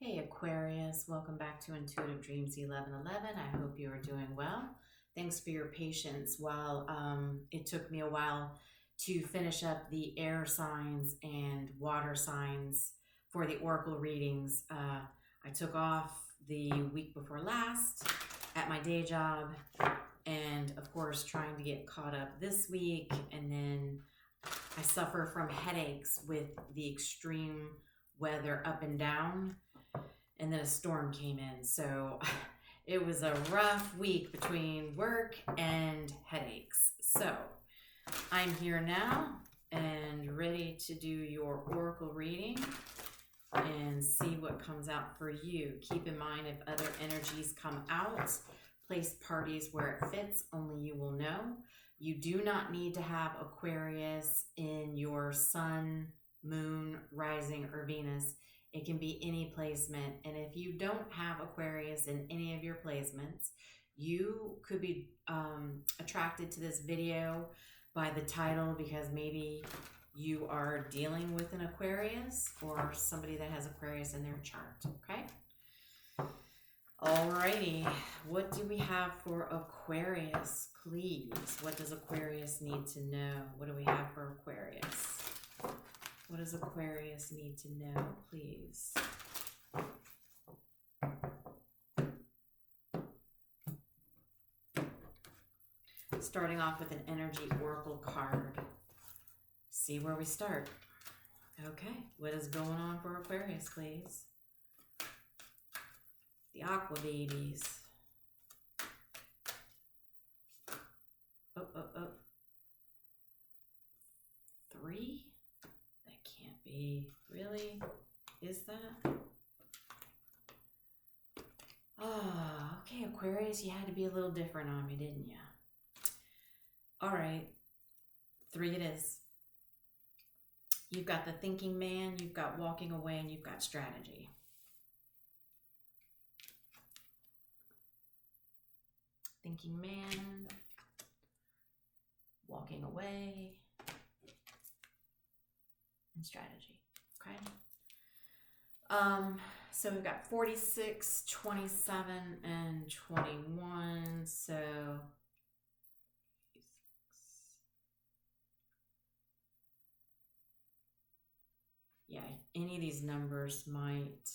Hey Aquarius, welcome back to Intuitive Dreams 1111. I hope you are doing well. Thanks for your patience while it took me a while to finish up the air signs and water signs for the oracle readings. I took off the week before last at my day job and of course trying to get caught up this week, and then I suffer from headaches with the extreme weather up and down. And then a storm came in. So it was a rough week between work and headaches. So I'm here now and ready to do your oracle reading and see what comes out for you. Keep in mind, if other energies come out, place parties where it fits. Only you will know. You do not need to have Aquarius in your sun, moon, rising, or Venus. It can be any placement. And if you don't have Aquarius in any of your placements, you could be attracted to this video by the title because maybe you are dealing with an Aquarius or somebody that has Aquarius in their chart, okay? Alrighty, what do we have for Aquarius, please? What does Aquarius need to know? What do we have for Aquarius? What does Aquarius need to know, please? Starting off with an energy oracle card. See where we start. Okay, what is going on for Aquarius, please? The Aqua babies. Oh. 3? Really? Is that? Oh, okay, Aquarius, you had to be a little different on me, didn't you? All right, 3 it is. You've got the thinking man, you've got walking away, and you've got strategy. Thinking man, walking away, and strategy. Okay. So we've got 46, 27, and 21. So yeah, any of these numbers might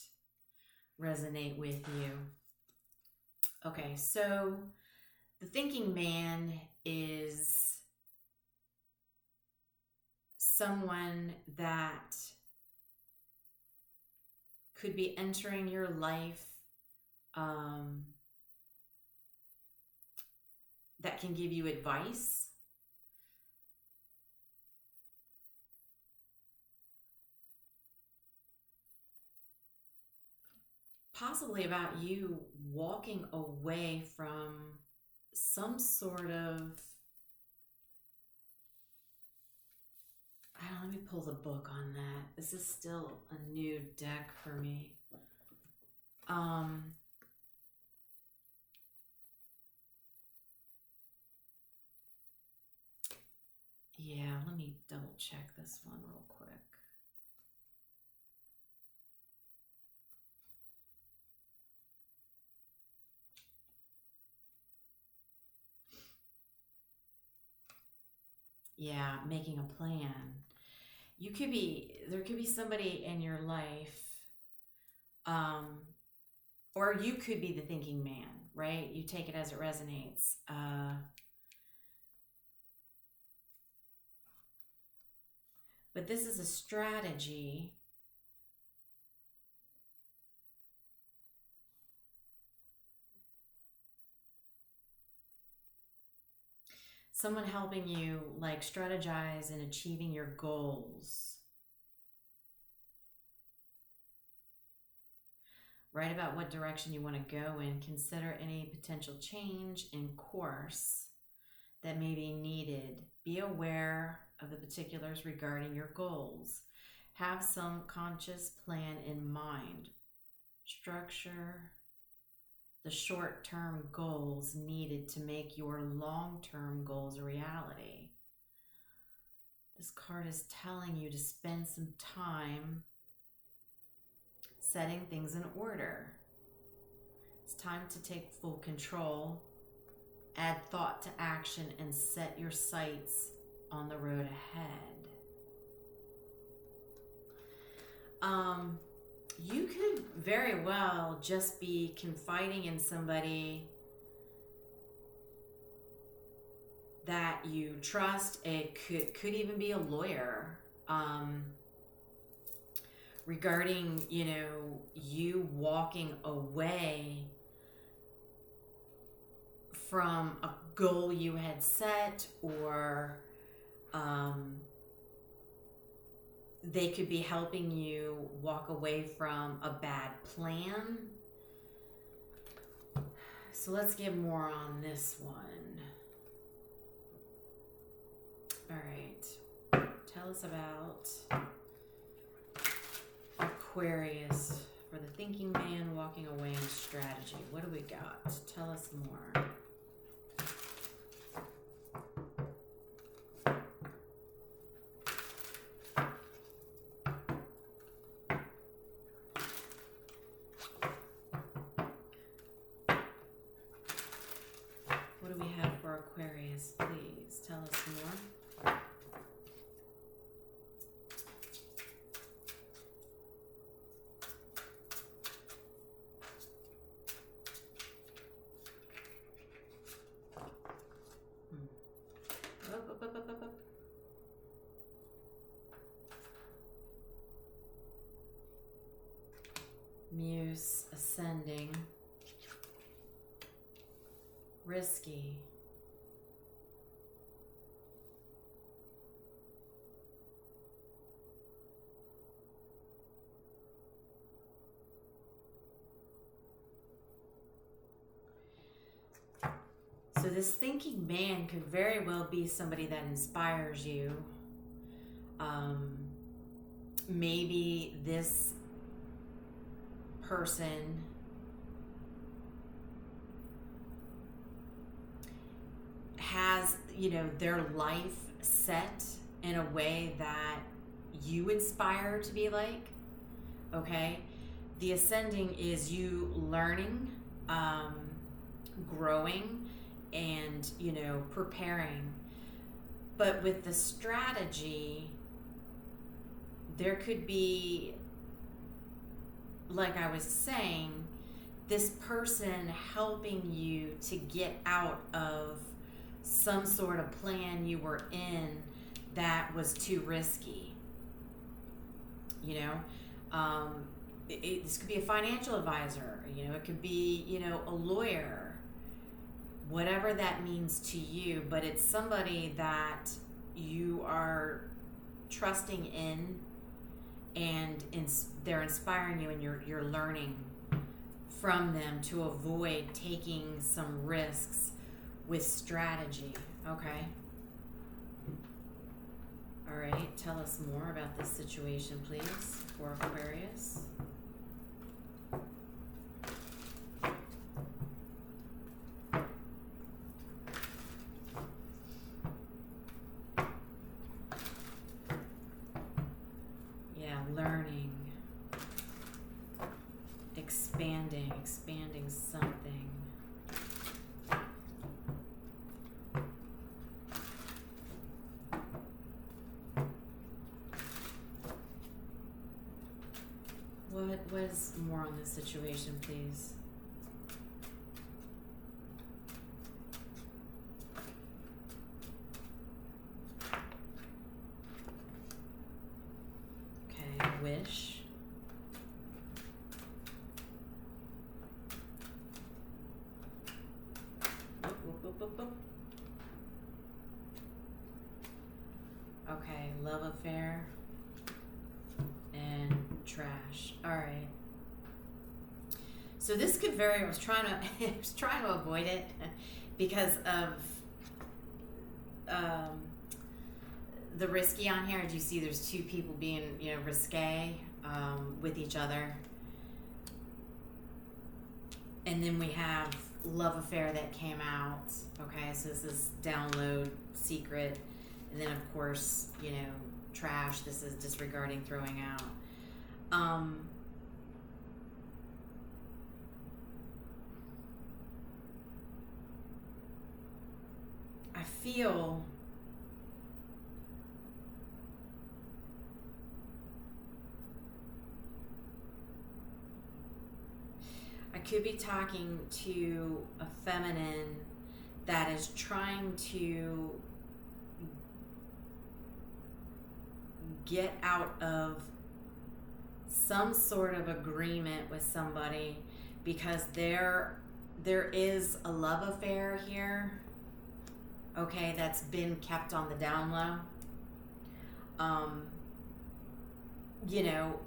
resonate with you. Okay, so the thinking man is someone that could be entering your life that can give you advice. Possibly about you walking away from some sort of, let me pull the book on that. This is still a new deck for me. Yeah, let me double check this one real quick. Yeah, making a plan. There could be somebody in your life, or you could be the thinking man, right? You take it as it resonates. But this is a strategy. Someone helping you like strategize in achieving your goals. Write about what direction you want to go in. Consider any potential change in course that may be needed. Be aware of the particulars regarding your goals. Have some conscious plan in mind. Structure the short-term goals needed to make your long-term goals a reality. This card is telling you to spend some time setting things in order. It's time to take full control, add thought to action, and set your sights on the road ahead. You could very well just be confiding in somebody that you trust. It could even be a lawyer, regarding, you know, you walking away from a goal you had set, or they could be helping you walk away from a bad plan. So let's get more on this one. All right. Tell us about Aquarius for the thinking man walking away in strategy. What do we got? Tell us more. What do we have for Aquarius? Please tell us more. Up. Muse ascending. Risky. So this thinking man could very well be somebody that inspires you. Maybe this person has, you know, their life set in a way that you aspire to be like. Okay? The ascending is you learning, growing, and, you know, preparing. But with the strategy, there could be, like I was saying, this person helping you to get out of some sort of plan you were in that was too risky. You know, this could be a financial advisor, you know, it could be, you know, a lawyer, whatever that means to you, but it's somebody that you are trusting in, and they're inspiring you, and you're learning from them to avoid taking some risks with strategy. Okay. All right. Tell us more about this situation, please, for Aquarius. Yeah, learning, expanding something. What is more on this situation, please? Okay, wish. Okay, love affair and trash. All right. So this could I was trying to avoid it because of the risky on here. As you see, there's two people being, you know, risque with each other. And then we have love affair that came out. Okay, so this is download, secret. And then, of course, you know, trash. This is disregarding, throwing out. I feel I could be talking to a feminine that is trying to get out of some sort of agreement with somebody because there is a love affair here, okay, that's been kept on the down low. You know,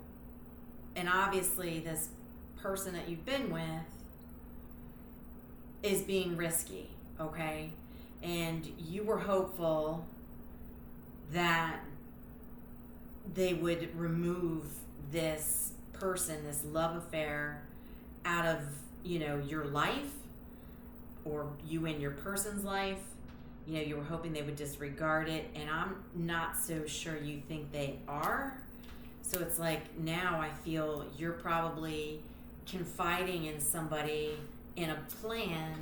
and obviously this person that you've been with is being risky, okay? And you were hopeful that they would remove this person, this love affair, out of, you know, your life, or you in your person's life. You know, you were hoping they would disregard it, and I'm not so sure you think they are. So it's like now I feel you're probably confiding in somebody in a plan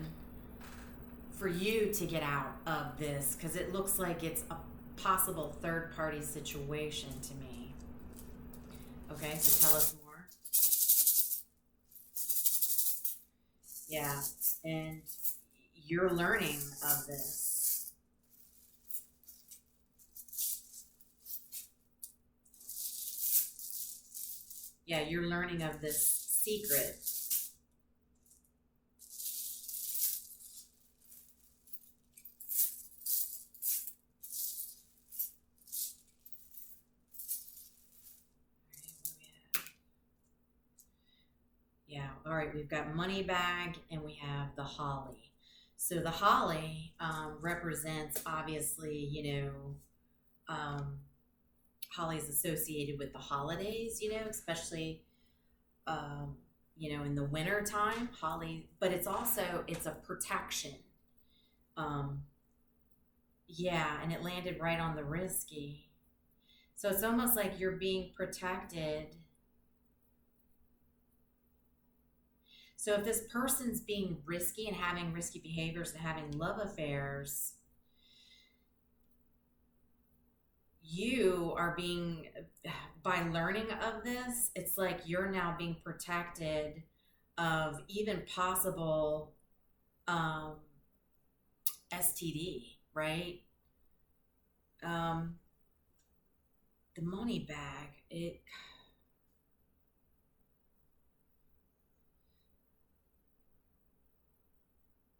for you to get out of this, because it looks like it's a possible third party situation to me. Okay, so tell us more. Yeah, and you're learning of this. Yeah, you're learning of this secret. Yeah, all right, we've got money bag and we have the holly. So the holly represents, obviously, you know, holly is associated with the holidays, you know, especially, you know, in the winter time, holly, but it's also, it's a protection. Um, yeah, and it landed right on the risky. So it's almost like you're being protected. So if this person's being risky and having risky behaviors and having love affairs, you are being, by learning of this, it's like you're now being protected of even possible STD, right? The money bag,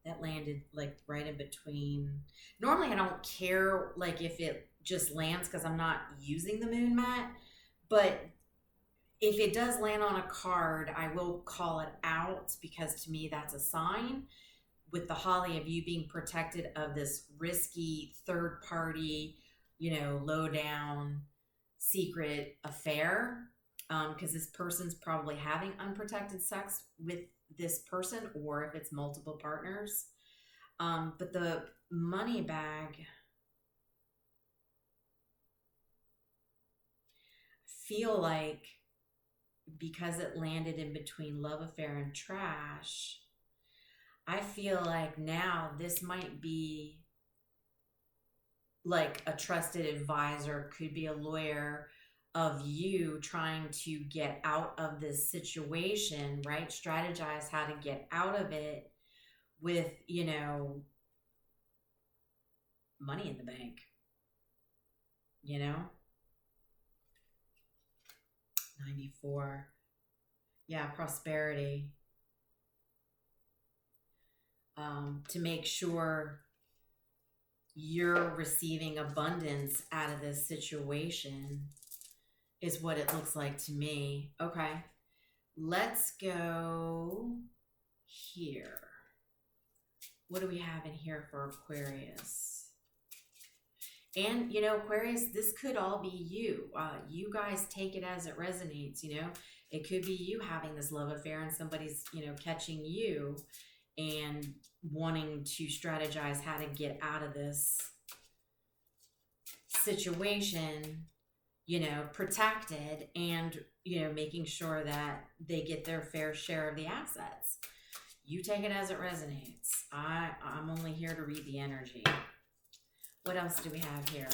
that landed like right in between. Normally I don't care like if it just lands because I'm not using the moon mat, but if it does land on a card, I will call it out because to me that's a sign with the holly of you being protected of this risky third party, you know, low down secret affair, because this person's probably having unprotected sex with this person, or if it's multiple partners. But the money bag, feel like because it landed in between love affair and trash, I feel like now this might be like a trusted advisor, could be a lawyer, of you trying to get out of this situation, right? Strategize how to get out of it with, you know, money in the bank, you know? 94. Yeah, prosperity. To make sure you're receiving abundance out of this situation is what it looks like to me. Okay, let's go here. What do we have in here for Aquarius? And, you know, Aquarius, this could all be you. You guys take it as it resonates, you know. It could be you having this love affair and somebody's, you know, catching you and wanting to strategize how to get out of this situation, you know, protected, and, you know, making sure that they get their fair share of the assets. You take it as it resonates. I'm only here to read the energy. What else do we have here?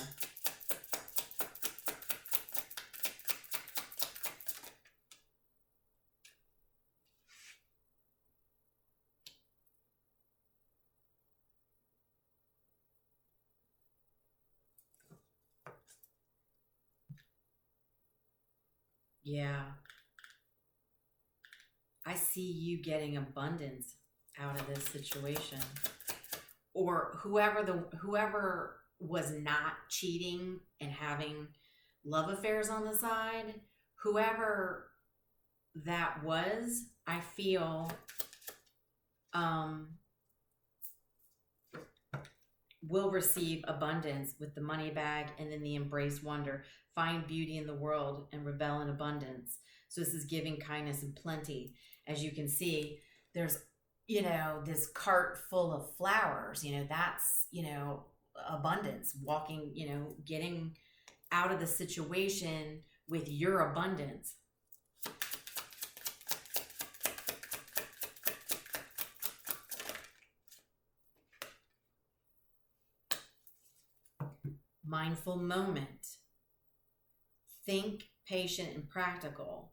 Yeah. I see you getting abundance out of this situation. Or whoever was not cheating and having love affairs on the side, whoever that was, I feel will receive abundance with the money bag and then the embrace wonder. Find beauty in the world and revel in abundance. So this is giving kindness and plenty. As you can see, there's, this cart full of flowers, that's, abundance, walking, getting out of the situation with your abundance. Mindful moment. Think patient and practical.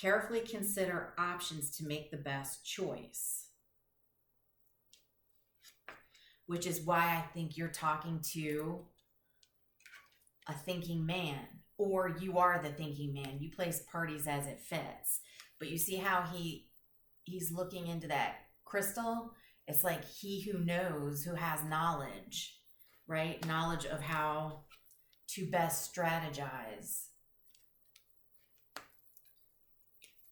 Carefully consider options to make the best choice. Which is why I think you're talking to a thinking man, or you are the thinking man. You place parties as it fits. But you see how he's looking into that crystal? It's like he who knows, who has knowledge, right? Knowledge of how to best strategize.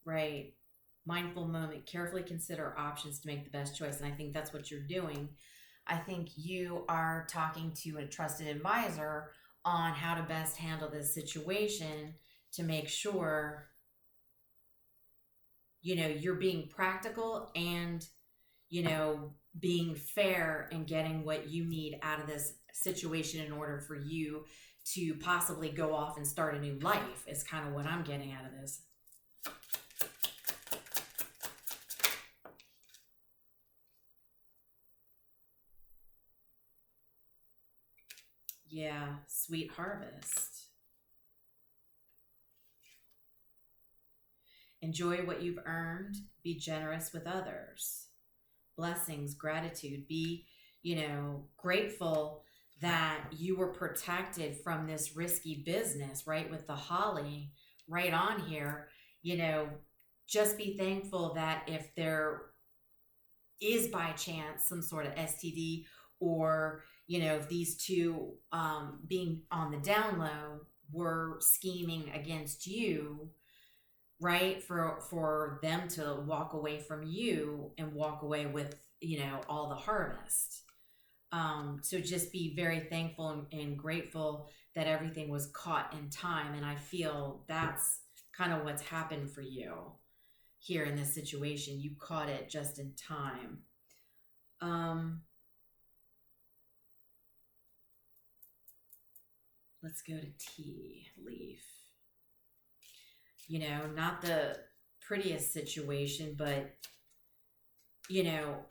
Right? Mindful moment. Carefully consider options to make the best choice. And I think that's what you're doing. I think you are talking to a trusted advisor on how to best handle this situation to make sure, you're being practical and, being fair and getting what you need out of this situation in order for you to possibly go off and start a new life is kind of what I'm getting out of this. Yeah, sweet harvest. Enjoy what you've earned. Be generous with others. Blessings, gratitude. Be, grateful that you were protected from this risky business, right? With the holly right on here, just be thankful that if there is by chance some sort of STD or, if these two being on the down low were scheming against you, right? For them to walk away from you and walk away with, all the harvest. So just be very thankful and grateful that everything was caught in time. And I feel that's kind of what's happened for you here in this situation. You caught it just in time. Let's go to tea leaf. Not the prettiest situation, but,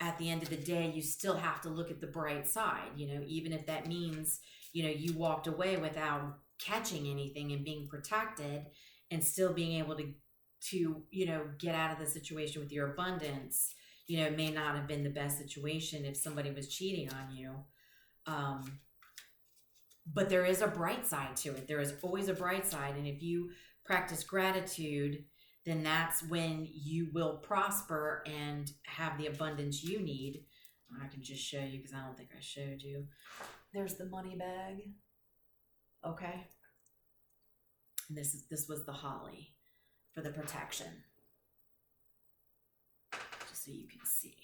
at the end of the day, you still have to look at the bright side, even if that means, you walked away without catching anything and being protected and still being able to, get out of the situation with your abundance, may not have been the best situation if somebody was cheating on you. But there is a bright side to it. There is always a bright side. And if you practice gratitude, then that's when you will prosper and have the abundance you need. I can just show you because I don't think I showed you. There's the money bag. Okay. And this was the holly for the protection. Just so you can see.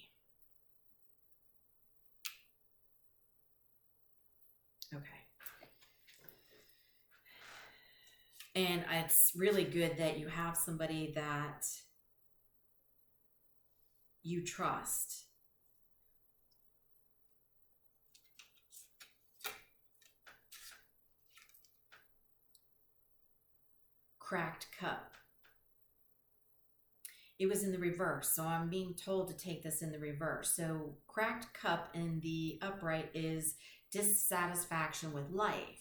Okay. And it's really good that you have somebody that you trust. Cracked cup. It was in the reverse. So I'm being told to take this in the reverse. So cracked cup in the upright is dissatisfaction with life.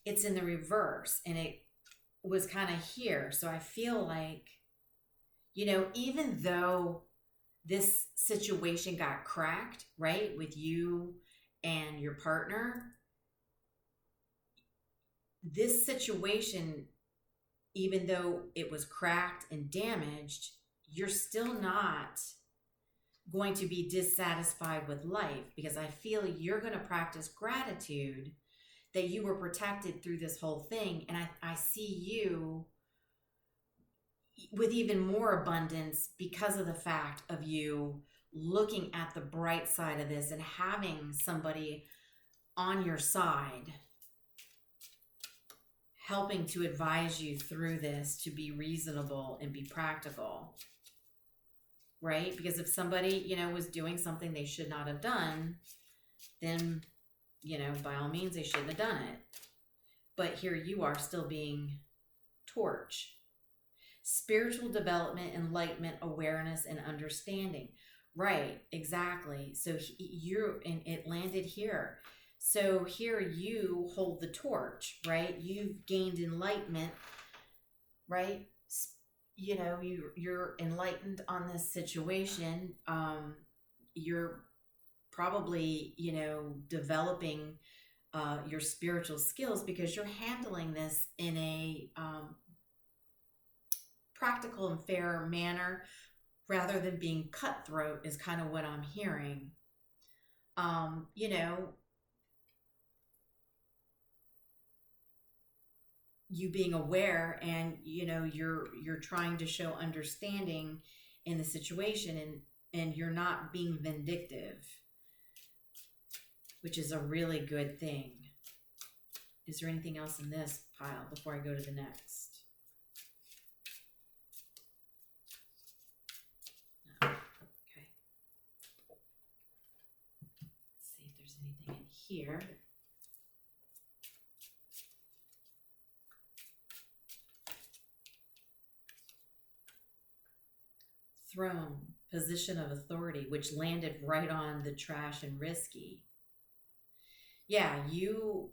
It's in the reverse, and it was kind of here. So I feel like, you know, even though this situation got cracked, right, with you and your partner, this situation, even though it was cracked and damaged, you're still not going to be dissatisfied with life, because I feel you're going to practice gratitude that you were protected through this whole thing. And I see you with even more abundance because of the fact of you looking at the bright side of this and having somebody on your side helping to advise you through this to be reasonable and be practical, right? Because if somebody, you know, was doing something they should not have done, then, you know, by all means, they shouldn't have done it. But here you are still being torch. Spiritual development, enlightenment, awareness, and understanding. Right, exactly. So and it landed here. So here you hold the torch, right? You've gained enlightenment, right? You know, you're enlightened on this situation. You're probably, you know, developing your spiritual skills because you're handling this in a practical and fair manner rather than being cutthroat is kind of what I'm hearing. You know, you being aware, and you know, you're trying to show understanding in the situation, and you're not being vindictive, which is a really good thing. Is there anything else in this pile before I go to the next? No. Okay. Let's see if there's anything in here. Throne, position of authority, which landed right on the trash and risky. Yeah, you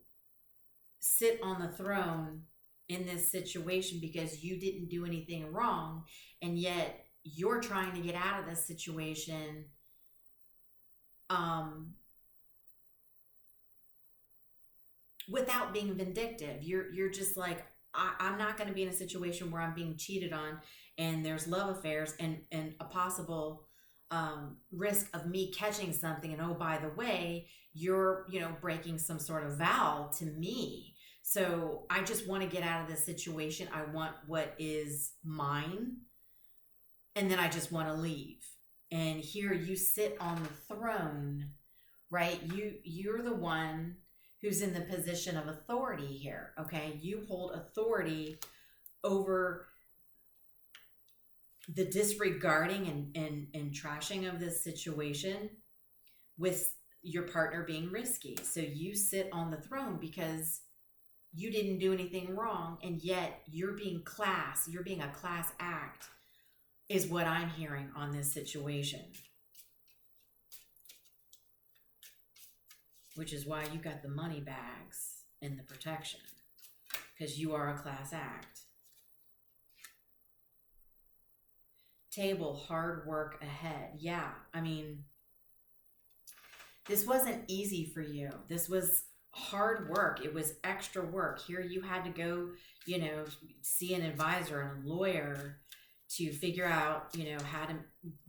sit on the throne in this situation because you didn't do anything wrong, and yet you're trying to get out of this situation without being vindictive. You're just like, I'm not going to be in a situation where I'm being cheated on and there's love affairs and a possible risk of me catching something. And oh, by the way, you're, you know, breaking some sort of vow to me. So I just want to get out of this situation. I want what is mine. And then I just want to leave. And here you sit on the throne, right? You're the one who's in the position of authority here, okay? You hold authority over the disregarding and trashing of this situation with your partner being risky. So you sit on the throne because you didn't do anything wrong, and yet you're being a class act is what I'm hearing on this situation. Which is why you got the money bags and the protection, because you are a class act. Table, hard work ahead. Yeah, I mean, this wasn't easy for you. This was hard work. It was extra work. Here you had to go, you know, see an advisor and a lawyer to figure out, you know, how to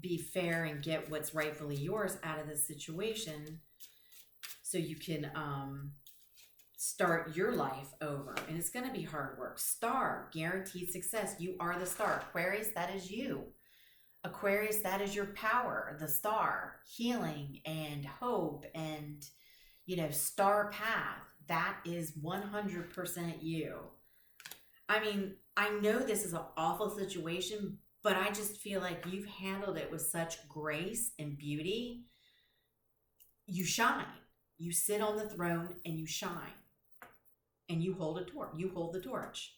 be fair and get what's rightfully yours out of this situation, so you can start your life over. And it's going to be hard work. Star, guaranteed success. You are the star. Aquarius, that is you. Aquarius, that is your power. The star, healing and hope and, you know, star path. That is 100% you. I mean, I know this is an awful situation, but I just feel like you've handled it with such grace and beauty. You shine. You sit on the throne and you shine, and you hold a torch. You hold the torch.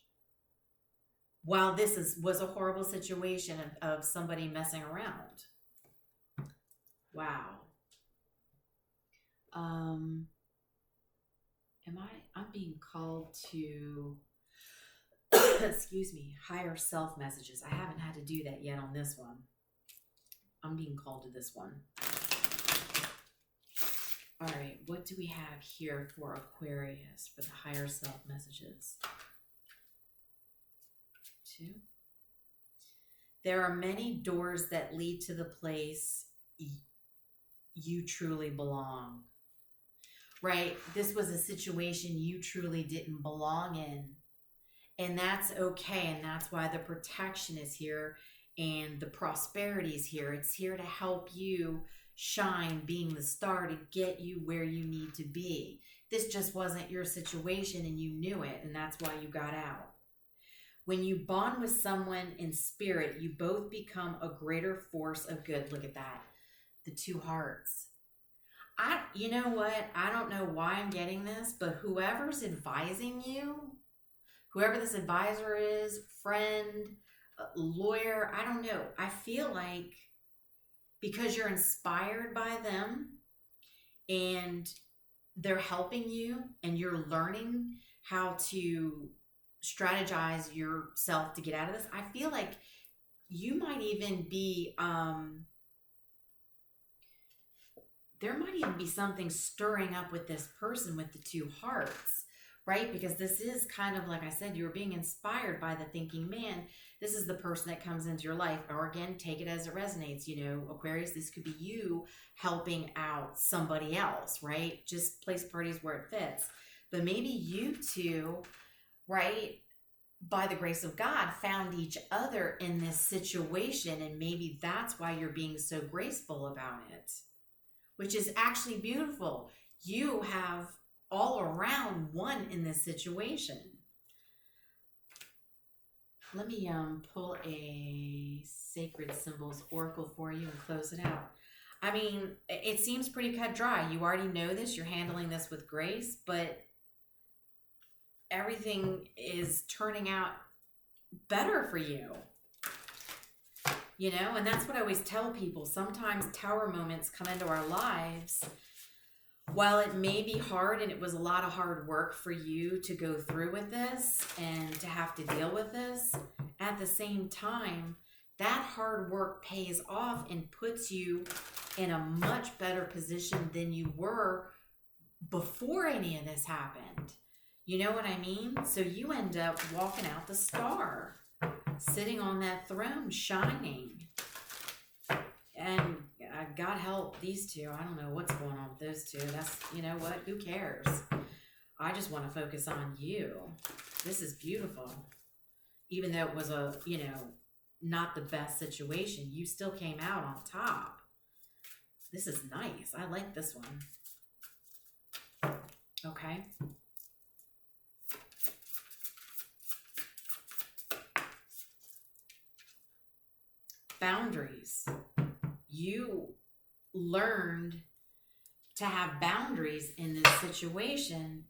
while was a horrible situation of somebody messing around. Wow. I'm being called to, excuse me, higher self messages. I haven't had to do that yet on this one. I'm being called to this one. All right, what do we have here for Aquarius for the higher self messages? 2. There are many doors that lead to the place you truly belong. Right? This was a situation you truly didn't belong in. And that's okay. And that's why the protection is here and the prosperity is here. It's here to help you shine, being the star to get you where you need to be. This just wasn't your situation and you knew it. And that's why you got out. When you bond with someone in spirit, you both become a greater force of good. Look at that. The 2 hearts. You know what? I don't know why I'm getting this, but whoever's advising you, whoever this advisor is, friend, lawyer, I don't know. I feel like because you're inspired by them and they're helping you and you're learning how to strategize yourself to get out of this, I feel like you might even be, there might even be something stirring up with this person with the 2 hearts, right? Because this is kind of, like I said, you were being inspired by the thinking man. This is the person that comes into your life. Or again, take it as it resonates. You know, Aquarius, this could be you helping out somebody else, right? Just place parties where it fits. But maybe you 2, right, by the grace of God, found each other in this situation. And maybe that's why you're being so graceful about it, which is actually beautiful. You have all around one in this situation. Let me pull a Sacred Symbols Oracle for you and close it out. I mean, it seems pretty cut dry. You already know this. You're handling this with grace, but everything is turning out better for you. You know, and that's what I always tell people. Sometimes tower moments come into our lives. While it may be hard and it was a lot of hard work for you to go through with this and to have to deal with this, at the same time, that hard work pays off and puts you in a much better position than you were before any of this happened. You know what I mean? So you end up walking out the star, sitting on that throne, shining. And God help these 2. I don't know what's going on with those 2. That's, you know what? Who cares? I just want to focus on you. This is beautiful. Even though it was a, you know, not the best situation, you still came out on top. This is nice. I like this one. Okay. Boundaries. You learned to have boundaries in this situation.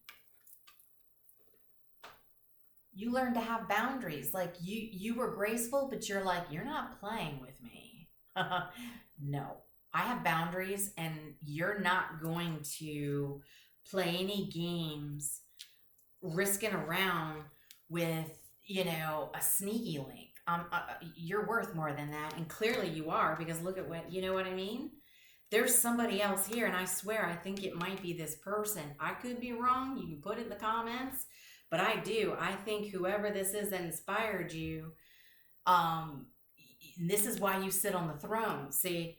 You learned to have boundaries. Like you were graceful, but you're like, you're not playing with me. No, I have boundaries and you're not going to play any games risking around with, you know, a sneaky link. You're worth more than that. And clearly you are, because look at what, you know what I mean? There's somebody else here, and I swear, I think it might be this person. I could be wrong. You can put it in the comments, but I do. I think whoever this is that inspired you, this is why you sit on the throne. See,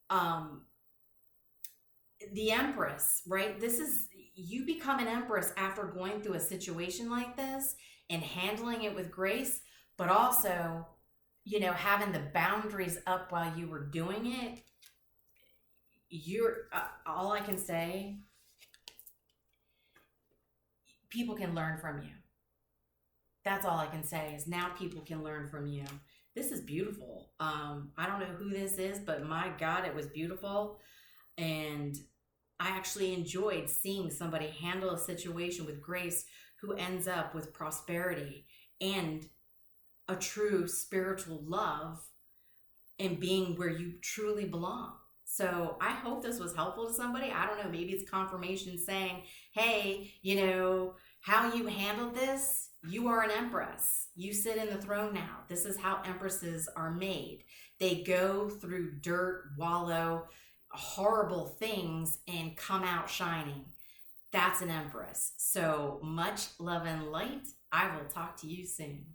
the Empress, right? This is, you become an Empress after going through a situation like this and handling it with grace, but also, you know, having the boundaries up while you were doing it. You're, all I can say, people can learn from you. That's all I can say, is now people can learn from you. This is beautiful. I don't know who this is, but my God, it was beautiful. And I actually enjoyed seeing somebody handle a situation with grace who ends up with prosperity and a true spiritual love and being where you truly belong. So I hope this was helpful to somebody. I don't know, maybe it's confirmation saying, hey, how you handled this, you are an empress. You sit in the throne now. This is how empresses are made. They go through dirt, wallow, horrible things, and come out shining. That's an empress. So much love and light. I will talk to you soon.